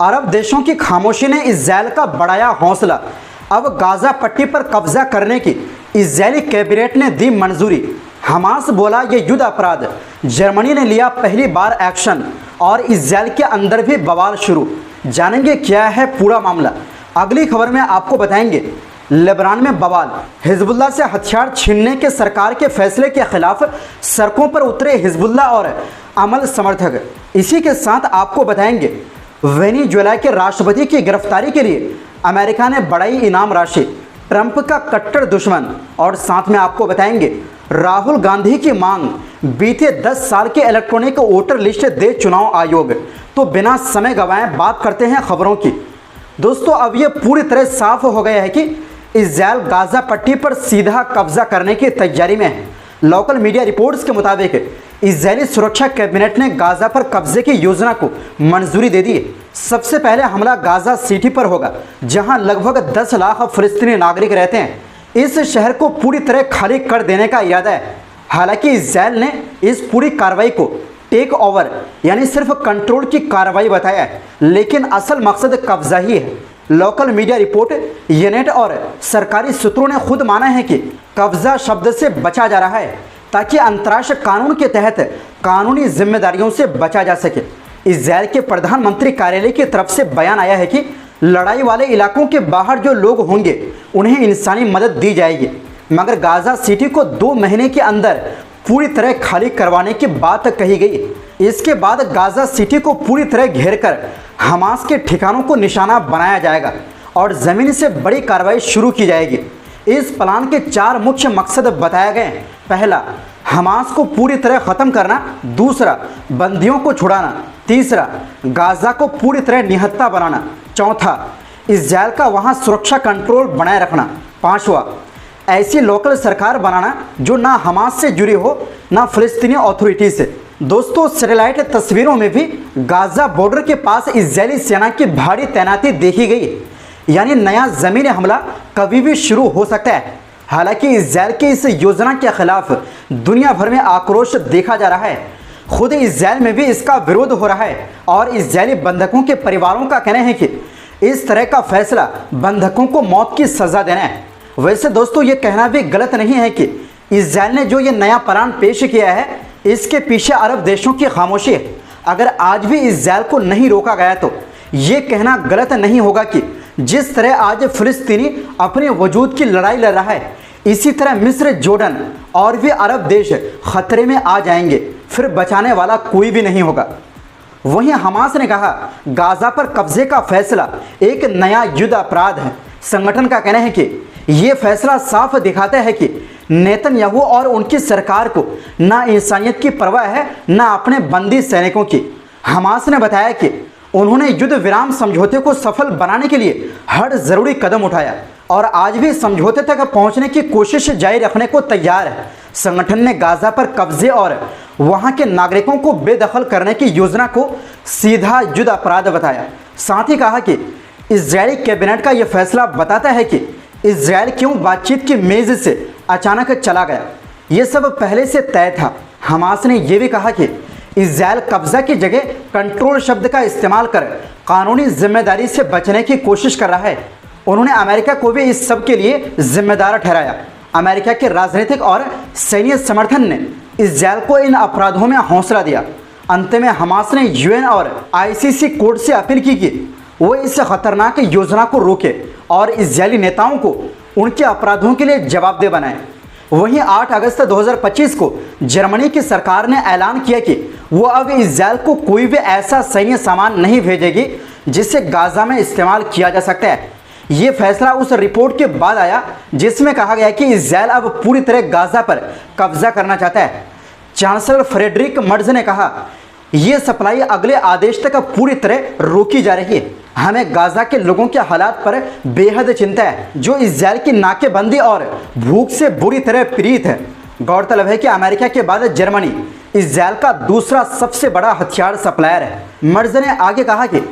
अरब देशों की खामोशी ने इजरायल का बढ़ाया हौसला। अब गाजा पट्टी पर कब्जा करने की इजरायली कैबिनेट ने दी मंजूरी। हमास बोला ये युद्ध अपराध। जर्मनी ने लिया पहली बार एक्शन और इजरायल के अंदर भी बवाल शुरू। जानेंगे क्या है पूरा मामला। अगली खबर में आपको बताएंगे लेबनान में बवाल, हिजबुल्ला से हथियार छीनने के सरकार के फैसले के खिलाफ सड़कों पर उतरे हिजबुल्ला और अमल समर्थक। इसी के साथ आपको बताएंगे वेनेजुएला के राष्ट्रपति की गिरफ्तारी के लिए अमेरिका ने बढ़ाई इनाम राशि, ट्रंप का कट्टर दुश्मन। और साथ में आपको बताएंगे राहुल गांधी की मांग, बीते 10 साल के इलेक्ट्रॉनिक वोटर लिस्ट दे चुनाव आयोग। तो बिना समय गंवाए बात करते हैं खबरों की। दोस्तों, अब ये पूरी तरह साफ हो गया है कि इजरायल गाजा पट्टी पर सीधा कब्जा करने की तैयारी में है। लोकल मीडिया रिपोर्ट्स के मुताबिक इजरायली सुरक्षा कैबिनेट ने गाजा पर कब्जे की योजना को मंजूरी दे दी है। सबसे पहले हमला गाजा सिटी पर होगा, जहां लगभग 10 लाख फिलिस्तीनी नागरिक रहते हैं। इस शहर को पूरी तरह खाली कर देने का इरादा है। हालांकि इजरायल ने इस पूरी कार्रवाई को टेक ओवर यानी सिर्फ कंट्रोल की कार्रवाई बताया है, लेकिन असल मकसद कब्जा ही है। लोकल मीडिया रिपोर्ट, येनेट और सरकारी सूत्रों ने खुद माना है कि कब्जा शब्द से बचा जा रहा है ताकि अंतर्राष्ट्रीय कानून के तहत कानूनी जिम्मेदारियों से बचा जा सके। इजरायल के प्रधानमंत्री कार्यालय की तरफ से बयान आया है कि लड़ाई वाले इलाकों के बाहर जो लोग होंगे उन्हें इंसानी मदद दी जाएगी, मगर गाजा सिटी को 2 महीने के अंदर पूरी तरह खाली करवाने की बात कही गई। इसके बाद गाजा सिटी को पूरी तरह घेरकर हमास के ठिकानों को निशाना बनाया जाएगा और ज़मीन से बड़ी कार्रवाई शुरू की जाएगी। इस प्लान के 4 मुख्य मकसद बताए गए हैं। पहला, हमास को पूरी तरह ख़त्म करना। दूसरा, बंदियों को छुड़ाना। तीसरा, गाजा को पूरी तरह निहत्था बनाना। चौथा, इजरायल का वहां सुरक्षा कंट्रोल बनाए रखना। पांचवा, ऐसी लोकल सरकार बनाना जो ना हमास से जुड़ी हो ना फ़िलिस्तीनी अथॉरिटी से। दोस्तों, सैटेलाइट तस्वीरों में भी गाजा बॉर्डर के पास इजरायली सेना की भारी तैनाती देखी गई, यानी नया ज़मीनी हमला कभी भी शुरू हो सकता है। हालांकि इजरायल की इस योजना के खिलाफ दुनिया भर में आक्रोश देखा जा रहा है। खुद इजरायल में भी इसका विरोध हो रहा है और इजरायली बंधकों के परिवारों का कहना है कि इस तरह का फैसला बंधकों को मौत की सज़ा देना है। वैसे दोस्तों, ये कहना भी गलत नहीं है कि इजरायल ने जो ये नया प्लान पेश किया है इसके पीछे अरब देशों की खामोशी है। अगर आज भी इजरायल को नहीं रोका गया तो ये कहना गलत नहीं होगा कि जिस तरह आज फिलिस्तीनी अपने वजूद की लड़ाई लड़ रहा है, इसी तरह मिस्र, जॉर्डन और भी अरब देश खतरे में आ जाएंगे, फिर बचाने वाला कोई भी नहीं होगा। वहीं हमास ने कहा गाजा पर कब्जे का फैसला एक नया युद्ध अपराध है। संगठन का कहना है कि ये फैसला साफ दिखाता है कि नेतन्याहू और उनकी सरकार को ना इंसानियत की परवाह है ना अपने बंदी सैनिकों की। हमास ने बताया कि उन्होंने युद्ध विराम समझौते को सफल बनाने के लिए हर ज़रूरी कदम उठाया और आज भी समझौते तक पहुंचने की कोशिश जारी रखने को तैयार है। संगठन ने गाजा पर कब्जे और वहां के नागरिकों को बेदखल करने की योजना को सीधा युद्ध अपराध बताया। साथ ही कहा कि इजरायली कैबिनेट का यह फैसला बताता है कि इजरायल क्यों बातचीत की मेज़ से अचानक चला गया। ये सब पहले से तय था। हमास ने यह भी कहा कि इजरायल कब्जा की जगह कंट्रोल शब्द का इस्तेमाल कर कानूनी जिम्मेदारी से बचने की कोशिश कर रहा है। उन्होंने अमेरिका को भी इस सब के लिए जिम्मेदार ठहराया। अमेरिका के राजनीतिक और सैन्य समर्थन ने इजरायल को इन अपराधों में हौसला दिया। अंत में हमास ने यूएन और आईसीसी कोर्ट से अपील की कि वो इस खतरनाक योजना को रोके और इजरायली नेताओं को उनके अपराधों के लिए जवाबदेह बनाए। वहीं 8 अगस्त 2025 को जर्मनी की सरकार ने ऐलान किया कि वो अब इजरायल को कोई भी ऐसा सैन्य सामान नहीं भेजेगी जिसे गाजा में इस्तेमाल किया जा सकता है। ये फैसला उस रिपोर्ट के बाद आया जिसमें कहा गया कि इजरायल अब पूरी तरह गाजा पर कब्जा करना चाहता है। चांसलर फ्रेडरिक मर्ज ने कहा ये सप्लाई अगले आदेश तक पूरी तरह रोकी जा रही है। हमें गाजा के लोगों के हालात पर बेहद चिंता है, जो इजरायल की नाकेबंदी और भूख से बुरी तरह पीड़ित है। गौरतलब है कि अमेरिका के बाद जर्मनी इजरायल का दूसरा सबसे बड़ा हथियार सप्लायर है। मर्ज ने आगे कहा कि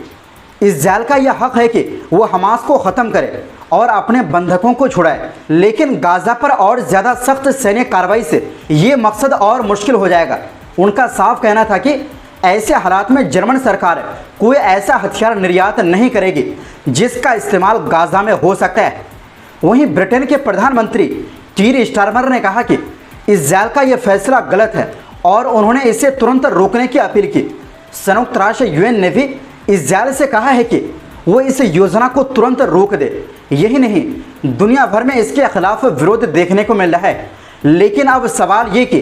इजरायल का यह हक है कि वो हमास को ख़त्म करे और अपने बंधकों को छुड़ाए, लेकिन गाजा पर और ज़्यादा सख्त सैन्य कार्रवाई से ये मकसद और मुश्किल हो जाएगा। उनका साफ कहना था कि ऐसे हालात में जर्मन सरकार कोई ऐसा हथियार निर्यात नहीं करेगी जिसका इस्तेमाल गाजा में हो सकता है। वहीं ब्रिटेन के प्रधानमंत्री कीर स्टारमर ने कहा कि इजरायल का यह फैसला गलत है और उन्होंने इसे तुरंत रोकने की अपील की। संयुक्त राष्ट्र यूएन ने भी इजरायल से कहा है कि वो इस योजना को तुरंत रोक दे। यही नहीं, दुनिया भर में इसके खिलाफ विरोध देखने को मिल रहा है। लेकिन अब सवाल ये कि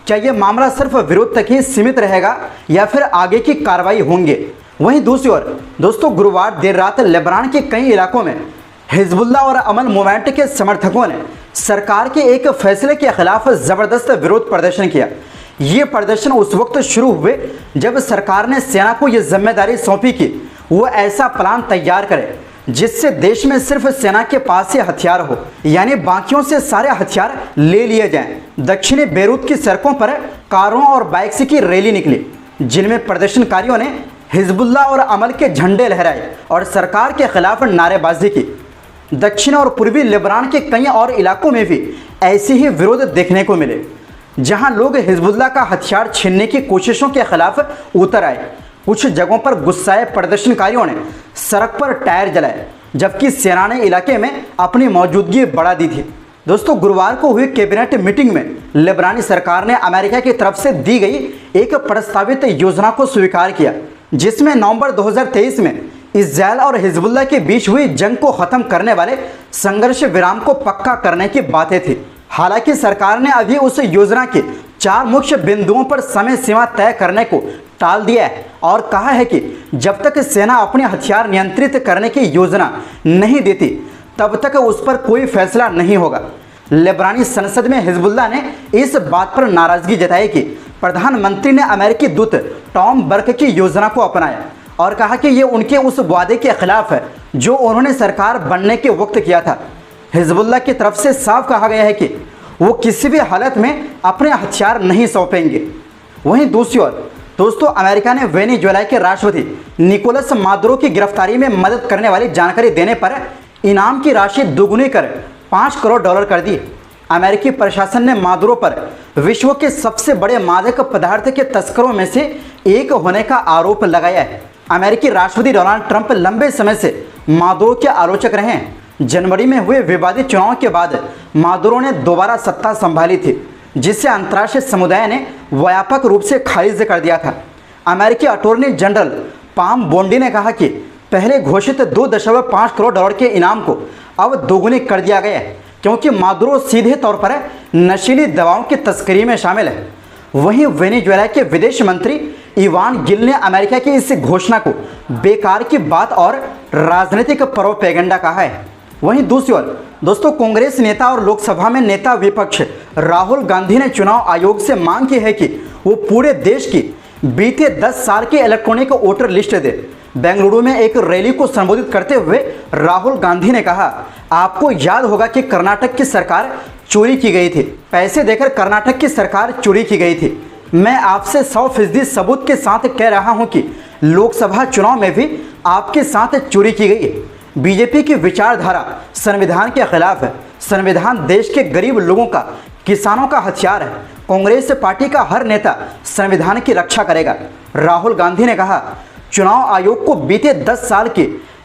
क्या ये मामला सिर्फ विरोध तक ही सीमित रहेगा या फिर आगे की कार्रवाई होंगे। वहीं दूसरी ओर दोस्तों, गुरुवार देर रात लेबनान के कई इलाकों में हिजबुल्लाह और अमन मूवमेंट के समर्थकों ने सरकार के एक फैसले के खिलाफ जबरदस्त विरोध प्रदर्शन किया। ये प्रदर्शन उस वक्त शुरू हुए जब सरकार ने सेना को यह जिम्मेदारी सौंपी कि वो ऐसा प्लान तैयार करे जिससे देश में सिर्फ सेना के पास से हथियार हो, यानी बाकियों से सारे हथियार ले लिए जाएं। दक्षिणी बेरूत की सड़कों पर कारों और बाइक्स की रैली निकली जिनमें प्रदर्शनकारियों ने हिजबुल्लाह और अमल के झंडे लहराए और सरकार के खिलाफ नारेबाजी की। दक्षिण और पूर्वी लेबनान के कई और इलाकों में भी ऐसे ही विरोध देखने को मिले जहां लोग हिजबुल्लाह का हथियार छीनने की कोशिशों के खिलाफ उतर आए। कुछ जगहों पर गुस्साए प्रदर्शनकारियों ने सड़क पर टायर जलाए जबकि सेना ने इलाके में अपनी मौजूदगी बढ़ा दी थी। दोस्तों, गुरुवार को हुई कैबिनेट मीटिंग में लेबनानी सरकार ने अमेरिका की तरफ से दी गई एक प्रस्तावित योजना को स्वीकार किया जिसमें नवंबर 2023 में इजरायल और हिजबुल्लाह के बीच हुई जंग को खत्म करने वाले संघर्ष विराम को पक्का करने की बातें थी। हालांकि सरकार ने अभी उस योजना के 4 मुख्य बिंदुओं पर समय सीमा तय करने को टाल दिया है और कहा है कि जब तक सेना अपने हथियार नियंत्रित करने की योजना नहीं देती तब तक उस पर कोई फैसला नहीं होगा। लेबनानी संसद में हिजबुल्लाह ने इस बात पर नाराजगी जताई कि प्रधानमंत्री ने अमेरिकी दूत टॉम बर्क की योजना को अपनाया और कहा कि ये उनके उस वादे के खिलाफ है जो उन्होंने सरकार बनने के वक्त किया था। हिजबुल्लाह की तरफ से साफ कहा गया है कि वो किसी भी हालत में अपने हथियार नहीं सौंपेंगे। वहीं दूसरी ओर दोस्तों, अमेरिका ने वेनेजुएला के राष्ट्रपति निकोलस मादुरो की गिरफ्तारी में मदद करने वाली जानकारी देने पर इनाम की राशि दोगुनी कर $5 करोड़ कर दी। अमेरिकी प्रशासन ने मादुरो पर विश्व के सबसे बड़े मादक पदार्थ के तस्करों में से एक होने का आरोप लगाया है। अमेरिकी राष्ट्रपति डोनाल्ड ट्रंप लंबे समय से मादुरो के आलोचक रहे हैं। जनवरी में हुए विवादित चुनाव के बाद मादुरो ने दोबारा सत्ता संभाली थी जिसे अंतर्राष्ट्रीय समुदाय ने व्यापक रूप से खारिज कर दिया था। अमेरिकी अटॉर्नी जनरल पाम बोंडी ने कहा कि पहले घोषित $2.5 करोड़ के इनाम को अब दोगुनी कर दिया गया है क्योंकि मादुरो सीधे तौर पर नशीली दवाओं की तस्करी में शामिल है। वहीं वेनेजुएला के विदेश मंत्री इवान गिल ने अमेरिका की इस घोषणा को बेकार की बात और राजनीतिक प्रोपेगेंडा कहा है। वहीं दूसरी ओर दोस्तों, कांग्रेस नेता और लोकसभा में नेता विपक्ष राहुल गांधी ने चुनाव आयोग से मांग की है कि वो पूरे देश की बीते 10 साल की इलेक्ट्रॉनिक वोटर लिस्ट दे। बेंगलुरु में एक रैली को संबोधित करते हुए राहुल गांधी ने कहा, आपको याद होगा कि कर्नाटक की सरकार चोरी की गई थी, पैसे देकर कर्नाटक की सरकार चोरी की गई थी। मैं आपसे 100% सबूत के साथ कह रहा हूं कि लोकसभा चुनाव में भी आपके साथ चोरी की गई है। बीजेपी की विचारधारा संविधान के खिलाफ है। संविधान देश के गरीब लोगों का, किसानों का हथियार है। कांग्रेस पार्टी का हर नेता संविधान की रक्षा करेगा। राहुल गांधी ने कहा, चुनाव आयोग को बीते 10 साल की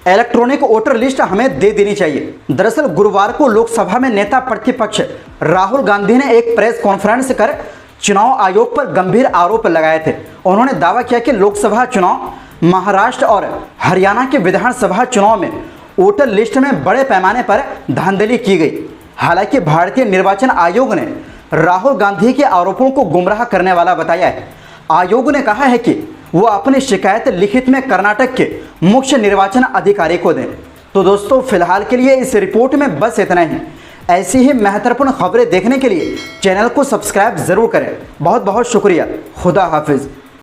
इलेक्ट्रॉनिक वोटर लिस्ट हमें दे देनी चाहिए। दरअसल गुरुवार को लोकसभा में नेता प्रतिपक्ष राहुल गांधी ने एक प्रेस कॉन्फ्रेंस कर चुनाव आयोग पर गंभीर आरोप लगाए थे। उन्होंने दावा किया कि लोकसभा चुनाव, महाराष्ट्र और हरियाणा के विधानसभा चुनाव में वोटर लिस्ट में बड़े पैमाने पर धांधली की गई। हालांकि भारतीय निर्वाचन आयोग ने राहुल गांधी के आरोपों को गुमराह करने वाला बताया है। आयोग ने कहा है कि वो अपनी शिकायत लिखित में कर्नाटक के मुख्य निर्वाचन अधिकारी को दें। तो दोस्तों, फिलहाल के लिए इस रिपोर्ट में बस इतना ही। ऐसी ही महत्वपूर्ण खबरें देखने के लिए चैनल को सब्सक्राइब जरूर करें। बहुत बहुत शुक्रिया। खुदा हाफिज।